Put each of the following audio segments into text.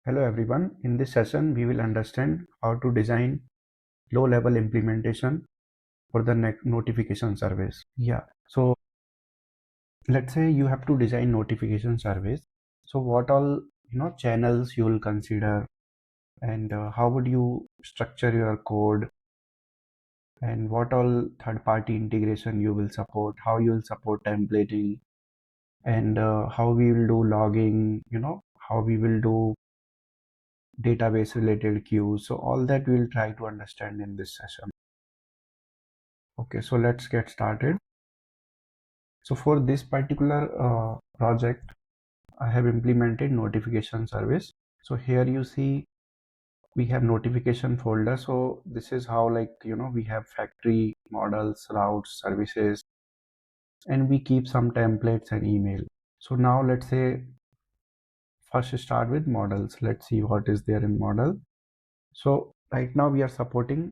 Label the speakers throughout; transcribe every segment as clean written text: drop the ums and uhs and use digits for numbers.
Speaker 1: Hello everyone. In this session, we will understand how to design low-level implementation for the notification service. Yeah. So let's say you have to design notification service. So what all channels you will consider, and how would you structure your code, and what all third-party integration you will support, how you will support templating, and how we will do logging. How we will do database related queues. So all that we'll try to understand in this session. Okay, so let's get started. So for this particular project, I have implemented notification service. So here you see we have notification folder. So this is how, like, we have factory, models, routes, services, and we keep some templates and email. So now let's say first start with models. Let's see what is there in model. So right now we are supporting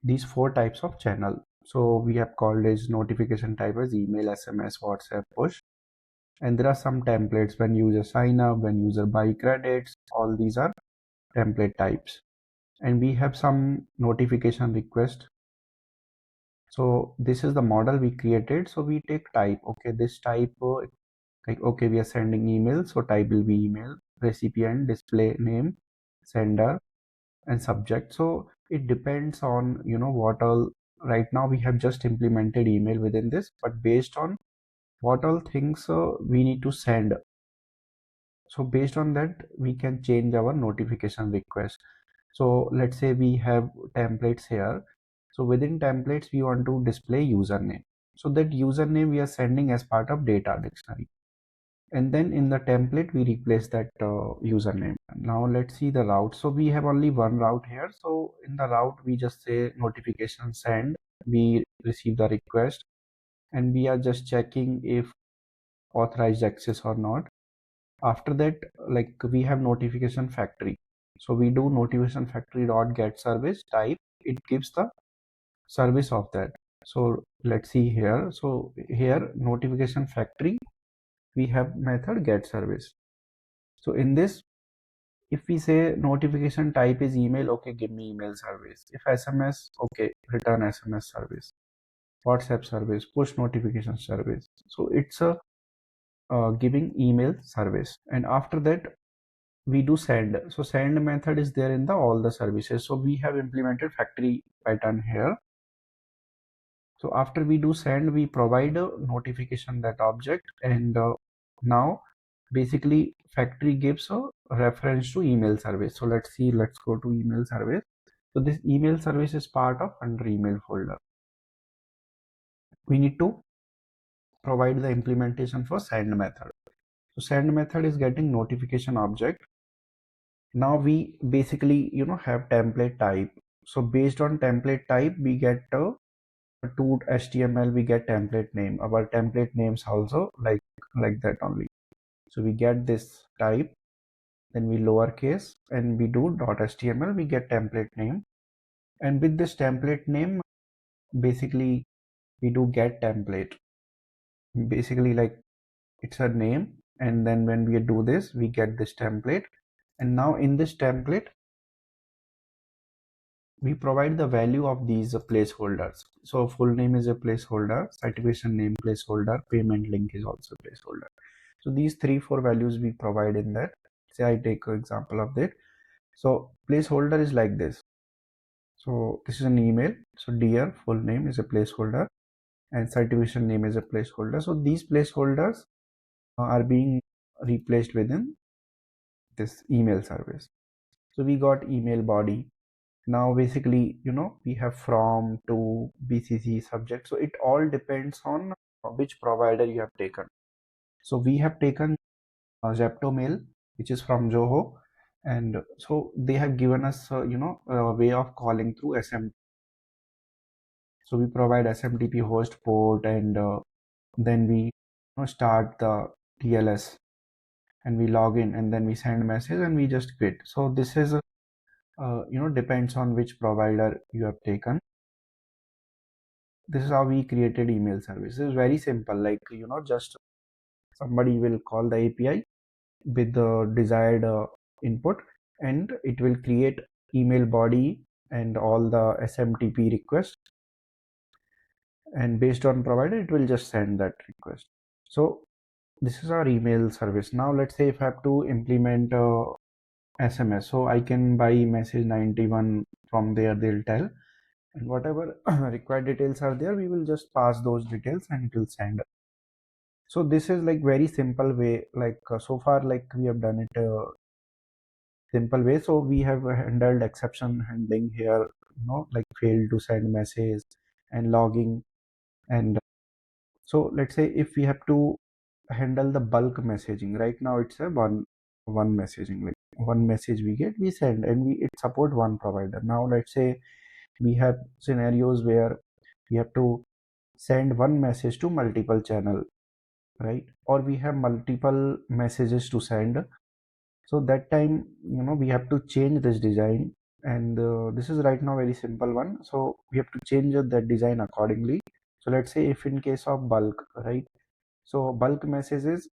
Speaker 1: these 4 types of channel. So we have called as notification type as email, SMS, WhatsApp, push. And there are some templates when user sign up, when user buy credits, all these are template types. And we have some notification request. So this is the model we created. So we take type. Okay, this type, like, okay, we are sending email. So type will be email, recipient, display name, sender, and subject. So it depends on what all. Right now we have just implemented email within this, but based on what all things we need to send, so based on that we can change our notification request. So let's say we have templates here. So within templates we want to display username, so that username we are sending as part of data dictionary, and then in the template we replace that username. Now let's see the route. So we have only one route here. So in the route we just say notification send, we receive the request, and we are just checking if authorized access or not. After that, like, we have notification factory. So we do notification factory dot get service type, it gives the service of that. So let's see here. So here notification factory, we have method get service. So in this, if we say notification type is email, okay, give me email service. If SMS, okay, return SMS service. WhatsApp service, push notification service. So it's a giving email service. And after that we do send. So send method is there in the all the services. So we have implemented factory pattern here. So after we do send, we provide a notification that object, and now basically factory gives a reference to email service. So let's see, let's go to email service. So this email service is part of under email folder. We need to provide the implementation for send method. So send method is getting notification object. Now we basically have template type. So based on template type we get to HTML, we get template name. Our template names also like that only. So we get this type, then we lowercase and we do .html, we get template name, and with this template name basically we do get template. Basically, like, it's a name, and then when we do this we get this template, and now in this template we provide the value of these placeholders. So full name is a placeholder, certification name placeholder, payment link is also a placeholder. So these 3-4 values we provide in that. Say I take an example of that. So placeholder is like this. So this is an email. So dear full name is a placeholder, and certification name is a placeholder. So these placeholders are being replaced within this email service. So we got email body. Now basically we have from, to, BCC, subject. So it all depends on which provider you have taken. So we have taken Zepto mail, which is from Zoho, and so they have given us a way of calling through SM. So we provide SMTP host port, and then we start the TLS, and we log in, and then we send message, and we just quit. So this is depends on which provider you have taken. This is how we created email service. It's very simple, like just somebody will call the API with the desired input, and it will create email body and all the SMTP requests, and based on provider it will just send that request. So this is our email service. Now let's say if I have to implement SMS, so I can buy message 91 from there, they'll tell, and whatever required details are there, we will just pass those details and it will send. So this is like very simple way, like so far like we have done it simple way. So we have handled exception handling here, like failed to send message and logging. And so let's say if we have to handle the bulk messaging, right now it's a one messaging, like one message we get, we send, and it support one provider. Now let's say we have scenarios where we have to send one message to multiple channel, right? Or we have multiple messages to send. So that time, we have to change this design, and this is right now very simple one. So we have to change that design accordingly. So let's say if in case of bulk, right? So bulk messages,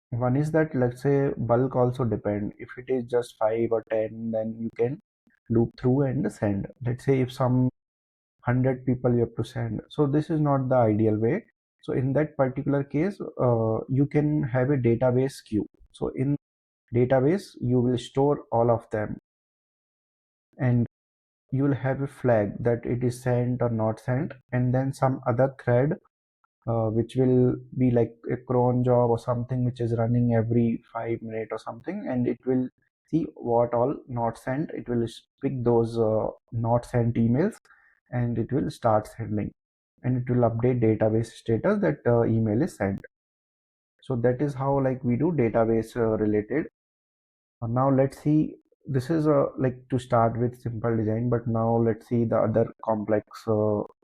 Speaker 1: one is that, let's say bulk also depend. If it is just 5 or 10, then you can loop through and send. Let's say if some 100 people you have to send. So this is not the ideal way. So in that particular case, you can have a database queue. So in database, you will store all of them, and you will have a flag that it is sent or not sent, and then some other thread which will be like a cron job or something which is running every 5 minutes or something, and it will see what all not sent. It will pick those not sent emails, and it will start sending, and it will update database status that email is sent. So that is how like we do database related. Now let's see, this is like to start with simple design, but now let's see the other complex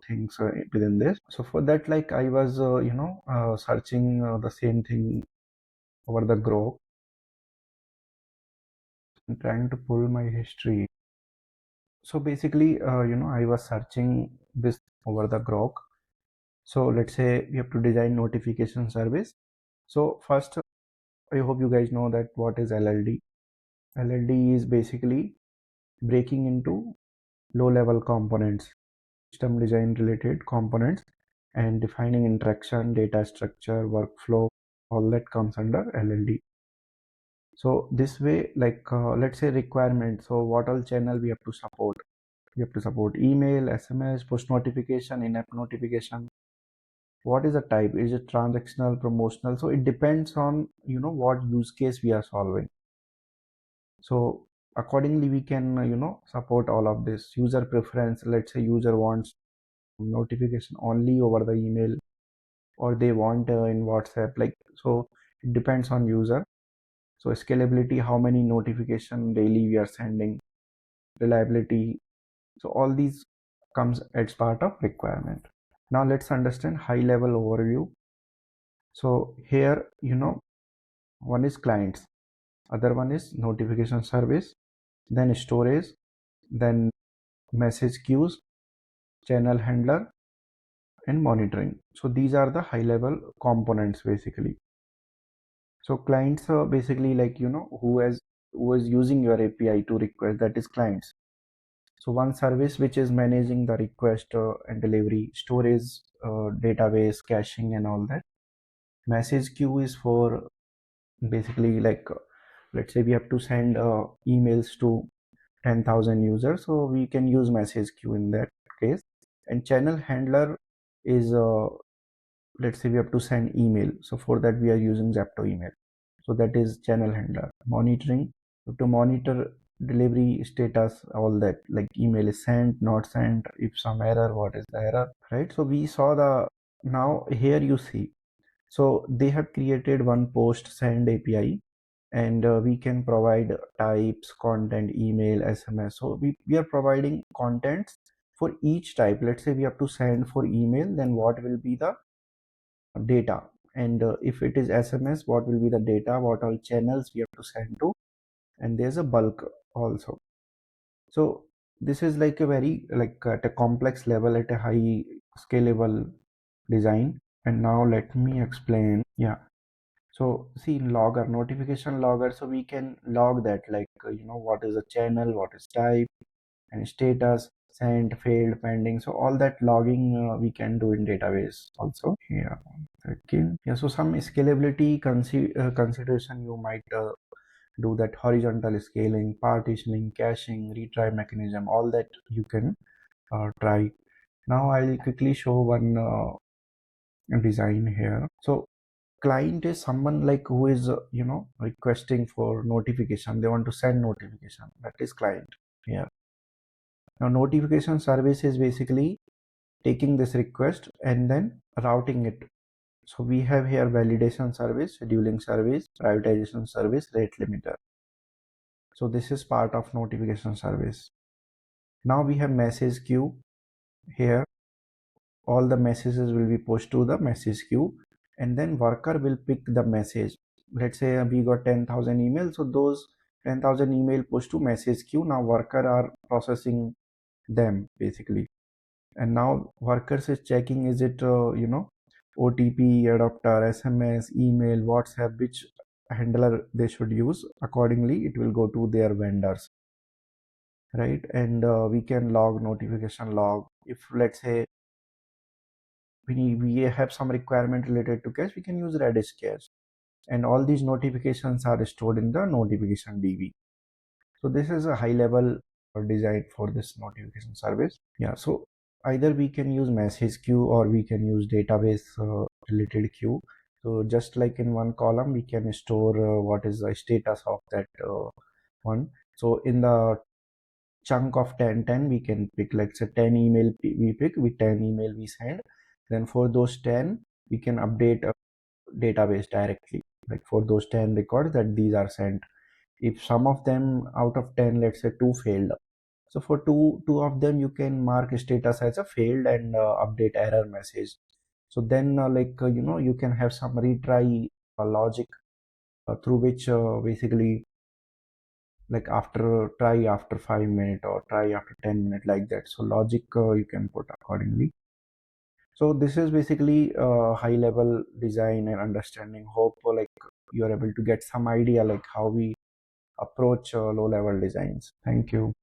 Speaker 1: things within this. So for that, like I was searching the same thing over the Grok and trying to pull my history. So basically, I was searching this over the Grok. So let's say we have to design notification service. So first, I hope you guys know that what is LLD. LLD is basically breaking into low-level components, system design related components, and defining interaction, data structure, workflow, all that comes under LLD. So this way, like let's say requirement. So what all channel we have to support? We have to support email, SMS, push notification, in-app notification. What is the type? Is it transactional, promotional? So it depends on what use case we are solving. So accordingly we can support all of this. User preference, let's say user wants notification only over the email, or they want in WhatsApp, like, so it depends on user. So scalability, how many notification daily we are sending, reliability. So all these comes as part of requirement. Now let's understand high level overview. So here one is clients, other one is notification service, then storage, then message queues, channel handler, and monitoring. So these are the high level components basically. So clients are basically like who is using your API to request, that is clients. So one service which is managing the request and delivery, storage, database, caching, and all that. Message queue is for basically like let's say we have to send emails to 10,000 users, so we can use message queue in that case. And channel handler is let's say we have to send email, so for that we are using Zapto email, so that is channel handler. Monitoring, to monitor delivery status, all that, like email is sent, not sent, if some error, what is the error, right? So we saw the, now here you see, so they have created one post send API, and we can provide types, content, email, SMS. So we are providing contents for each type. Let's say we have to send for email, then what will be the data, and if it is SMS, what will be the data, what all channels we have to send to, and there's a bulk also. So this is like a very, like at a complex level, at a high scalable design. And now let me explain. Yeah, So see in logger, notification logger, so we can log that, like what is the channel, what is type, and status, sent, failed, pending. So all that logging we can do in database also. Yeah, second. Yeah, so some scalability consideration you might do, that horizontal scaling, partitioning, caching, retry mechanism, all that you can try. Now I'll quickly show one design here. So client is someone like who is requesting for notification. They want to send notification. That is client here. Now notification service is basically taking this request and then routing it. So we have here validation service, scheduling service, prioritization service, rate limiter. So this is part of notification service. Now we have message queue here. All the messages will be pushed to the message queue, and then worker will pick the message. Let's say we got 10,000 emails, so those 10,000 email pushed to message queue. Now worker are processing them basically, and now workers is checking, is it OTP, adapter, SMS, email, WhatsApp, which handler they should use. Accordingly it will go to their vendors, right? And we can log notification log. If let's say we have some requirement related to cache, we can use Redis cache, and all these notifications are stored in the notification DB. So this is a high level design for this notification service. Yeah, so either we can use message queue or we can use database related queue. So just like in one column we can store what is the status of that one. So in the chunk of 10 we can pick, let's say 10 email we pick, with 10 email we send. Then for those 10 we can update a database directly, like for those 10 records that these are sent. If some of them out of 10, let's say 2 failed, so for two of them you can mark status as a failed and update error message. So then you can have some retry logic through which basically, like after try after 5 minutes or try after 10 minutes, like that. So logic you can put accordingly. So this is basically high level design and understanding. Hope like you are able to get some idea like how we approach low level designs. Thank you.